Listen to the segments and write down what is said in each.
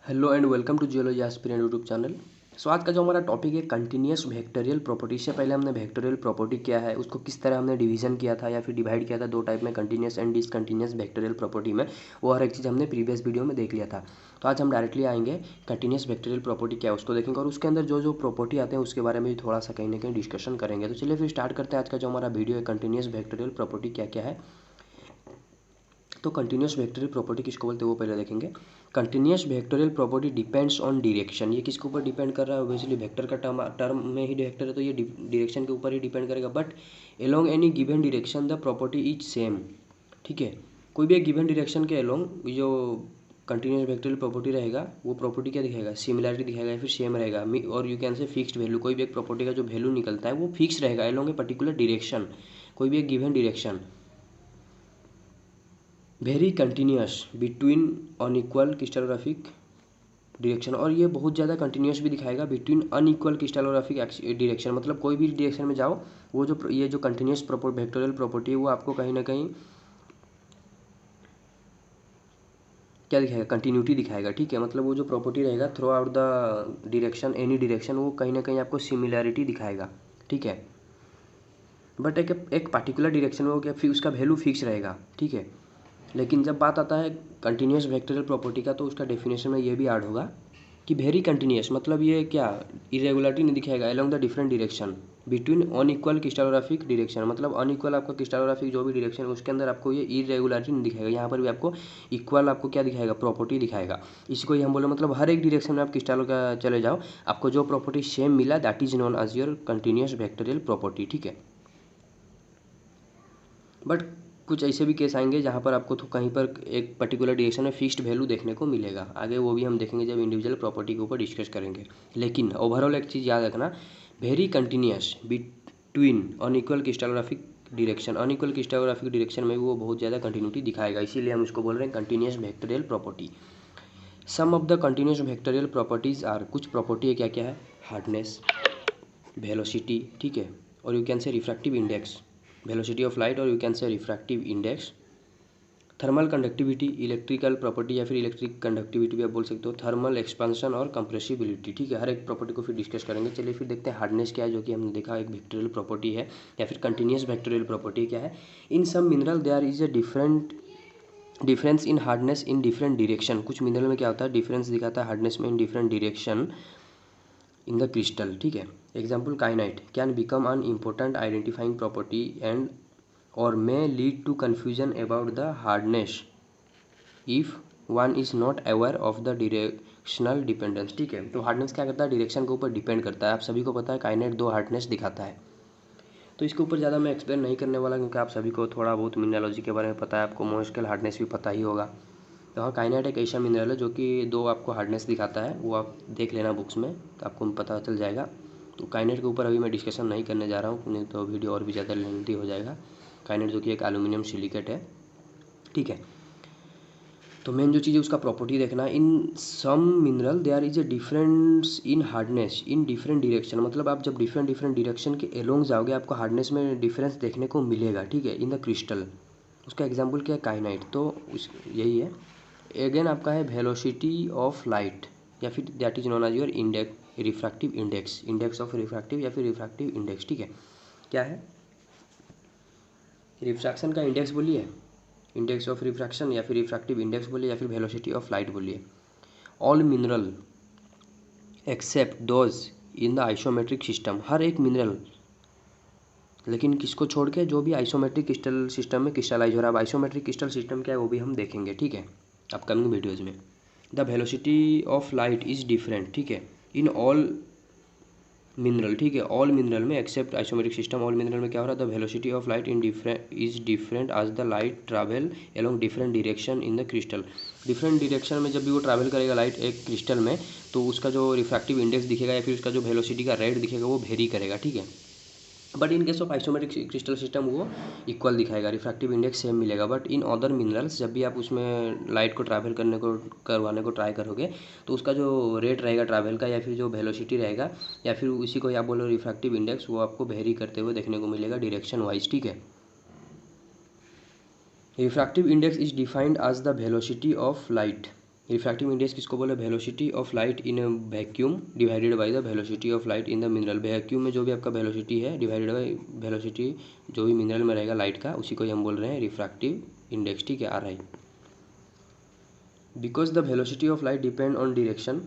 Hello and welcome to geology aspirant YouTube channel. So आज का जो हमारा टॉपिक है कंटिन्यूस वेक्टोरियल प्रॉपर्टी। से पहले हमने वेक्टोरियल प्रॉपर्टी क्या है, उसको किस तरह हमने डिवीजन किया था या फिर डिवाइड किया था दो टाइप में, continuous and discontinuous vectorial property में, वो हर एक चीज़ हमने प्रीवियस वीडियो में देख लिया था। तो आज हम डायरेक्टली आएंगे कंटिन्यूस वेक्टोरियल प्रॉपर्टी क्या है उसको देखेंगे और उसके अंदर जो जो प्रॉपर्टी आते हैं उसके बारे में भी थोड़ा सा कहीं ना कहीं डिस्कशन करेंगे। तो चलिए फिर स्टार्ट करते हैं आज का जो हमारा वीडियो है, कंटिन्यूस वेक्टोरियल प्रॉपर्टी क्या क्या है। तो कंटिन्यूस वेक्टोरियल प्रॉपर्टी किसको बोलते हैं वो पहले देखेंगे। Continuous vectorial property depends on direction. ये किसके ऊपर डिपेंड कर रहा है? ऑब्वियसली वेक्टर का टर्म में ही वेक्टर है तो ये डायरेक्शन के ऊपर ही डिपेंड करेगा। But along any given direction the property is same. ठीक है, कोई भी एक गिवन डायरेक्शन के एलोंग जो कंटिन्यूस वेक्टोरियल प्रॉपर्टी रहेगा वो प्रॉपर्टी क्या दिखाएगा? सिमिलरिटी दिखाएगा या फिर सेम रहेगा। और यू कैन से फिक्स्ड वैल्यू, कोई भी एक प्रॉपर्टी का जो वैल्यू निकलता है वो फिक्स रहेगा एलोंग ए पर्टिकुलर डायरेक्शन, कोई भी एक given direction. Very continuous between unequal crystallographic direction. और ये बहुत ज़्यादा कंटिन्यूस भी दिखाएगा बिटवीन अनइक्वल क्रिस्टलोग्राफिक डायरेक्शन। मतलब कोई भी डायरेक्शन में जाओ, वो जो ये जो कंटिन्यूस वेक्टोरियल प्रॉपर्टी है वो आपको कहीं ना कहीं क्या दिखाएगा? कंटिन्यूटी दिखाएगा। ठीक है, मतलब वो जो प्रॉपर्टी रहेगा through out the direction, any direction, वो कहीं ना कहीं आपको सिमिलैरिटी दिखाएगा। ठीक है, बट एक पर्टिकुलर डायरेक्शन में वो क्या फिर उसका वैल्यू फिक्स रहेगा। ठीक है, लेकिन जब बात आता है कंटिन्यूस वेक्टोरियल प्रॉपर्टी का तो उसका डेफिनेशन में ये भी ऐड होगा कि वेरी कंटिन्यूस, मतलब ये क्या इरेगुलरिटी नहीं दिखाएगा along the different direction between unequal crystallographic direction. मतलब अनइक्वल आपका क्रिस्टलोग्राफिक जो भी डायरेक्शन है उसके अंदर आपको ये इरेगुलरिटी नहीं दिखाएगा। यहाँ पर भी आपको इक्वल आपको क्या दिखाएगा? प्रॉपर्टी दिखाएगा। इसको ही हम बोले मतलब हर एक डायरेक्शन में आप क्रिस्टल का चले जाओ, आपको जो प्रॉपर्टी सेम मिला that is known as your continuous vectorial property. ठीक है, बट कुछ ऐसे भी केस आएंगे जहाँ पर आपको तो कहीं पर एक पर्टिकुलर डायरेक्शन में फिक्स्ड वैल्यू देखने को मिलेगा। आगे वो भी हम देखेंगे जब इंडिविजुअल प्रॉपर्टी के ऊपर डिस्कस करेंगे। लेकिन ओवरऑल एक चीज़ याद रखना, very continuous between unequal crystallographic direction. Unequal crystallographic direction में वो बहुत ज़्यादा कंटिन्यूटी दिखाएगा, इसीलिए हम उसको बोल रहे हैं continuous vectorial property. Some of the continuous vectorial properties are, कुछ प्रॉपर्टी है क्या क्या है? हार्डनेस, वेलोसिटी, ठीक है, और you can say refractive index, velocity of light, और you can say refractive index, thermal conductivity, electrical property या फिर इलेक्ट्रिक कंडक्टिविटी भी आप बोल सकते हो, थर्मल एक्सपेंशन और कंप्रेसिबिलिटी। ठीक है, हर एक प्रॉपर्टी को फिर डिस्कस करेंगे। चलिए फिर देखते हैं हार्डनेस क्या है, जो कि हमने देखा एक वेक्टोरियल प्रॉपर्टी है या फिर कंटिन्यूस वेक्टोरियल प्रॉपर्टी क्या है। In some mineral there is a difference in hardness in different direction. कुछ मिनरल में क्या होता है? डिफरेंस दिखाता है हार्डनेस में in different direction in the crystal. ठीक है, example kyanite can become an important identifying property and और may lead to confusion about the hardness if one is not aware of the directional dependence। ठीक है, तो hardness क्या करता है? Direction के ऊपर डिपेंड करता है। आप सभी को पता है काइनेट दो हार्डनेस दिखाता है, तो इसके ऊपर ज़्यादा मैं एक्सप्लेन नहीं करने वाला क्योंकि आप सभी को थोड़ा बहुत मिनरलोजी के बारे में पता है, आपको मोस्टल हार्डनेस भी पता ही होगा। तो हाँ, काइनेट एक ऐसा मिनरल है जो कि दो आपको हार्डनेस दिखाता है, वो आप देख लेना बुक्स में तो आपको पता चल जाएगा। तो काइनेट के ऊपर अभी मैं डिस्कशन नहीं करने जा रहा हूँ, नहीं तो वीडियो और भी ज़्यादा लेंथी हो जाएगा। काइनेट जो कि एक एल्यूमिनियम सिलिकेट है। ठीक है, तो मेन जो चीज़ है उसका प्रॉपर्टी देखना। In some mineral there is a difference in hardness in different direction. मतलब आप जब डिफरेंट डिफरेंट डायरेक्शन के एलोंग जाओगे आपको हार्डनेस में डिफरेंस देखने को मिलेगा। ठीक है, इन द क्रिस्टल। उसका एग्जाम्पल क्या है? काइनाइट, तो उस यही है। अगेन आपका है वेलोसिटी ऑफ लाइट या फिर that is known as your index, refractive index, index of refractive या फिर रिफ्रैक्टिव इंडेक्स। ठीक है, क्या है? रिफ्रैक्शन का इंडेक्स बोलिए, इंडेक्स ऑफ रिफ्रैक्शन, या फिर रिफ्रैक्टिव इंडेक्स बोलिए, या फिर वेलोसिटी ऑफ लाइट बोलिए। All mineral except those in the isometric system. हर एक मिनरल, लेकिन किसको छोड़ के? जो भी आइसोमेट्रिक क्रिस्टल सिस्टम में क्रिस्टलाइज हो रहा है। अब आइसोमेट्रिक क्रिस्टल सिस्टम क्या है वो भी हम देखेंगे। ठीक है, अपकमिंग वीडियोज़ में। The velocity of light is different. ठीक है, इन ऑल मिनरल। ठीक है, ऑल मिनरल में except isometric system, all mineral में क्या हो रहा है? The velocity of light in different as the light travel along different direction in the crystal. Different direction में जब भी वो ट्रैवल करेगा लाइट एक क्रिस्टल में, तो उसका जो रिफ्रैक्टिव इंडेक्स दिखेगा या फिर उसका जो वेलोसिटी का रेट दिखेगा वो वेरी करेगा। ठीक है, but in case of isometric crystal system वो इक्वल दिखाएगा, रिफ्रैक्टिव इंडेक्स सेम मिलेगा। बट इन अदर मिनरल्स जब भी आप उसमें लाइट को ट्रैवल करवाने को ट्राई करोगे तो उसका जो रेट रहेगा ट्रैवल का या फिर जो वेलोसिटी रहेगा या फिर उसी को आप बोलो रिफ्रैक्टिव इंडेक्स, वो आपको वेरी करते हुए देखने को मिलेगा डायरेक्शन वाइज। ठीक है, refractive index is defined as the velocity of light refractive index किसको बोले, velocity of light in a vacuum divided by the velocity of light in the mineral. Vacuum में जो भी आपका वेलोसिटी है डिवाइडेड बाय वेलोसिटी जो भी mineral में रहेगा लाइट का, उसी को हम बोल रहे हैं रिफ्रैक्टिव इंडेक्स, ठीक है, RI। Because the velocity of light depend on direction,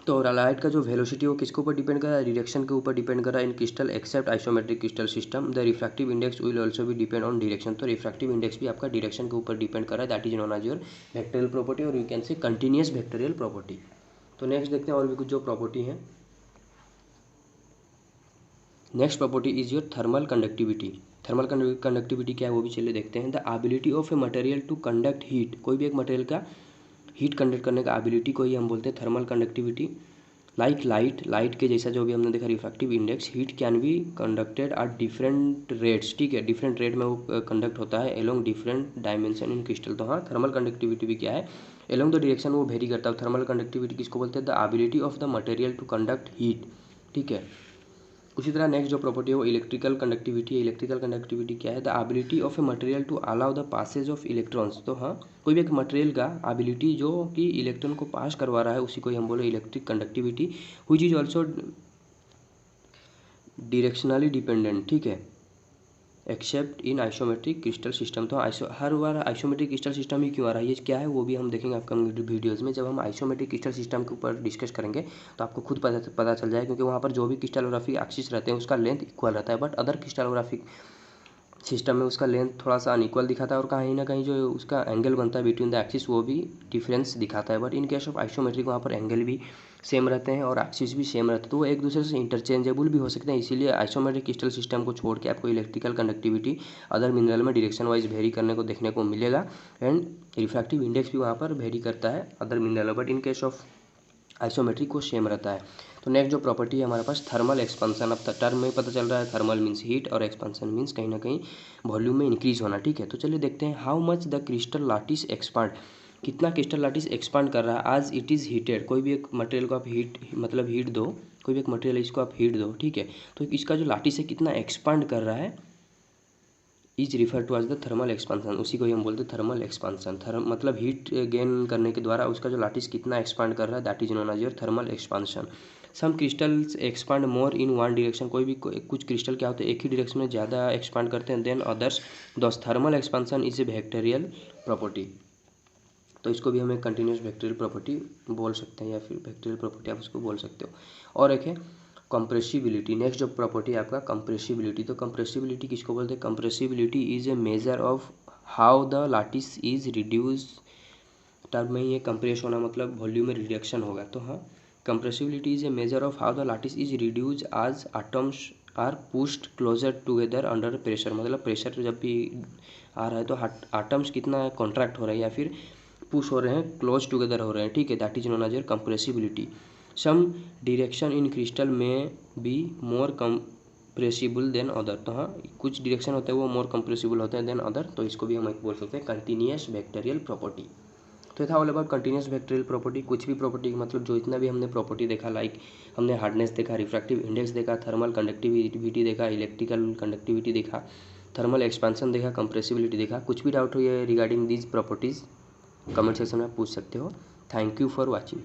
तो लाइट का जो वेलोसिटी वो किसके ऊपर डिपेंड कर रहा है, डायरेक्शन के ऊपर डिपेंड कर रहा है in crystal except isometric crystal system. The refractive index will also भी डिपेंड ऑन डायरेक्शन, तो रिफ्रैक्टिव इंडेक्स भी आपका डायरेक्शन के ऊपर डिपेंड कर रहा है, that is known as your vectorial property, और you can say continuous vectorial property. तो नेक्स्ट देखते हैं और भी कुछ जो प्रॉपर्टी है। Next property is your thermal conductivity. Thermal conductivity क्या है वो भी चलिए देखते हैं। The ability of a material to conduct heat, कोई भी एक मटेरियल का हीट कंडक्ट करने का एबिलिटी को ही हम बोलते हैं थर्मल कंडक्टिविटी। लाइक लाइट के जैसा जो भी हमने देखा refractive index, heat can be conducted at different rates, ठीक है, डिफरेंट रेट में वो कंडक्ट होता है along different dimension in crystal. तो हाँ, थर्मल कंडक्टिविटी भी क्या है, एलोंग द डायरेक्शन वो वेरी करता है। थर्मल कंडक्टिविटी किसको बोलते हैं, the ability of the material to conduct heat, ठीक है। उसी तरह नेक्स्ट जो प्रॉपर्टी है वो इलेक्ट्रिकल कंडक्टिविटी है। इलेक्ट्रिकल कंडक्टिविटी क्या है, the ability of a material to allow the passage of electrons. तो हाँ, कोई भी एक मटेरियल का एबिलिटी जो कि इलेक्ट्रॉन को पास करवा रहा है, उसी को हम बोले electric conductivity, which is also directionally dependent, ठीक है, एक्सेप्ट इन आइसोमेट्रिक क्रिस्टल सिस्टम। तो हर बार आइसोमेट्रिक क्रिस्टल सिस्टम ही क्यों आ रहा है, ये क्या है वो भी हम देखेंगे अपकमिंग वीडियोज़ में। जब हम आइसोमेट्रिक क्रिस्टल सिस्टम के ऊपर डिस्कस करेंगे तो आपको खुद पता चल जाएगा, क्योंकि वहाँ पर जो भी क्रिस्टलोग्राफिक एक्सिस रहते हैं उसका लेंथ इक्वल रहता है, बट अदर क्रिस्टलोग्राफिक सिस्टम में उसका लेंथ थोड़ा सा अनइक्वल दिखाता है, और कहीं ना कहीं जो उसका एंगल बनता है बिटवीन द एक्सिस वो भी डिफरेंस दिखाता है। But in case of isometric वहाँ पर एंगल भी सेम रहते हैं और एक्सिस भी सेम रहते हैं, तो वो एक दूसरे से इंटरचेंजेबल भी हो सकते हैं। इसीलिए आइसोमेट्रिक क्रिस्टल सिस्टम को छोड़ के आपको इलेक्ट्रिकल कंडक्टिविटी अदर मिनरल में डायरेक्शन वाइज वेरी करने को देखने को मिलेगा, एंड रिफ्रैक्टिव इंडेक्स भी वहाँ पर वेरी करता है other mineral, but in case of isometric को सेम रहता है। तो नेक्स्ट जो प्रॉपर्टी है हमारे पास थर्मल एक्सपेंशन। अब टर्म में पता चल रहा है थर्मल मीन्स हीट और एक्सपेंशन मीन्स कहीं ना कहीं वॉल्यूम में इंक्रीज होना, ठीक है। तो चलिए देखते हैं how much the crystal lattice expand, कितना क्रिस्टल लाटिस एक्सपांड कर रहा है आज इट इज़ हीटेड। कोई भी एक मटेरियल को आप हीट दो, कोई भी एक मटेरियल इसको आप हीट दो, ठीक है, तो इसका जो लाटिस है कितना एक्सपांड कर रहा है is refer to as the thermal expansion, उसी को ही हम बोलते हैं थर्मल एक्सपांसन। मतलब हीट गेन करने के द्वारा उसका जो लाटिस कितना एक्सपांड कर रहा है, that is known as your thermal expansion. Some crystals expand more in one direction, कोई भी कुछ क्रिस्टल क्या होते हैं एक ही डायरेक्शन में ज़्यादा एक्सपांड करते हैं देन अदर्स, दस thermal expansion is a vectorial property. तो इसको भी हम एक कंटिन्यूस वेक्टोरियल प्रॉपर्टी बोल सकते हैं, या फिर वेक्टोरियल प्रॉपर्टी आप उसको बोल सकते हो। और एक है कंप्रेसिबिलिटी। नेक्स्ट जो प्रॉपर्टी है आपका कंप्रेसिबिलिटी। तो कंप्रेसिबिलिटी किसको बोलते हैं, compressibility is a measure of how the lattice is reduce. Term में ये कंप्रेस होना मतलब वॉल्यूम में रिडक्शन होगा। तो हाँ, compressibility is a measure of how the lattice is reduce as atoms are pushed closer together under pressure, मतलब pressure जब भी आ रहा है तो एटम्स कितना कॉन्ट्रैक्ट हो रहा है या फिर पुश हो रहे हैं, क्लोज टुगेदर हो रहे हैं, ठीक है, that is known as your compressibility. Some direction in crystal में be more compressible than other. तो हाँ, कुछ डायरेक्शन होते हैं वो मोर कंप्रेसिबल होते हैं देन अदर, तो इसको भी हम एक बोल सकते हैं कंटिन्यूअस वेक्टोरियल प्रॉपर्टी। तो ये था all about continuous vectorial property. कुछ भी प्रॉपर्टी मतलब जो इतना भी हमने प्रॉपर्टी देखा, लाइक हमने हार्डनेस देखा, रिफ्रैक्टिव इंडेक्स देखा, थर्मल कंडक्टिविटी देखा, इलेक्ट्रिकल कंडक्टिविटी देखा, थर्मल एक्सपेंशन देखा, कंप्रेसिबिलिटी देखा। कुछ भी डाउट हो ये regarding these properties comment section में आप पूछ सकते हो। Thank you for watching.